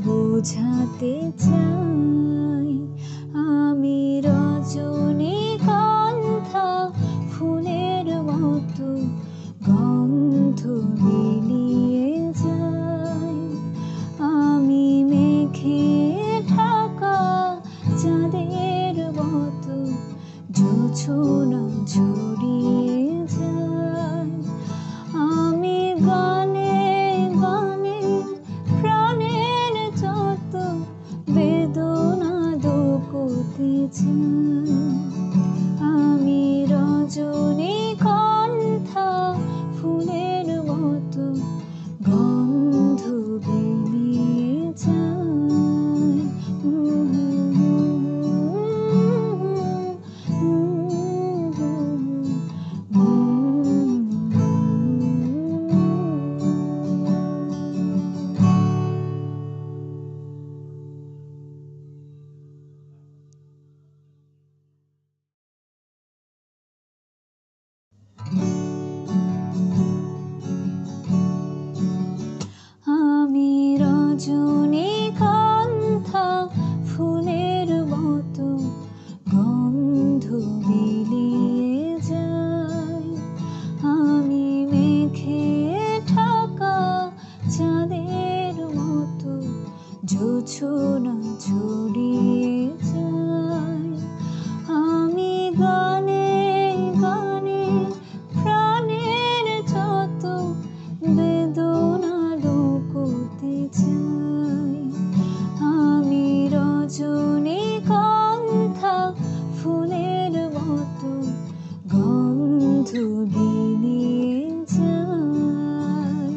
বোঝাতে চাই আমি রজনীগন্ধা ফুলের মতো গন্ধ বিলিয়ে যাই আমি মেঘে ঢাকা চাঁদের মতো জোছনা ছড়িয়ে যাই আমি গানে গানে প্রাণের যত বেদনা দোকোতে চাই আমি রজনীগন্ধা ফুলের মতো গন্ধ বিলিয়ে যাই আমি রজনীগন্ধা ফুলের মতো গন্ধ বিলিয়ে যাই আমি মেঘে ঢাকা চাঁদের মতো জোছনা ছড়িয়ে যাই আমি গানে গানে প্রাণের যত বেদনা লুকোতে চাই আমি রজনীগন্ধা ফুলের মতো গন্ধ বিলিয়ে যাই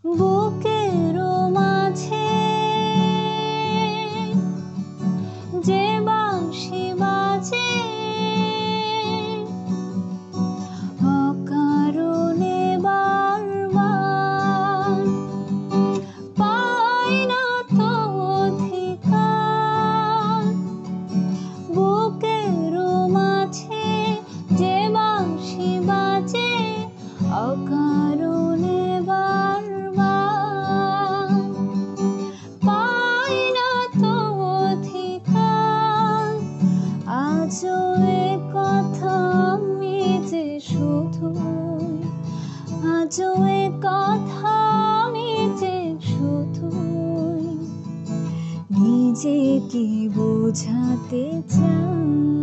বুকের মাঝে যে বাঁশি বাজে অকারণে বারবার পাই না তো অধিকার বুকের মাঝে যে বাঁশি বাজে অকারণে বারবার পাই না তো অধিকার আজও এ কথা আমি যে শুধুই আজও এ কথা আমি যে শুধুই নিজেকে বোঝাতে চাই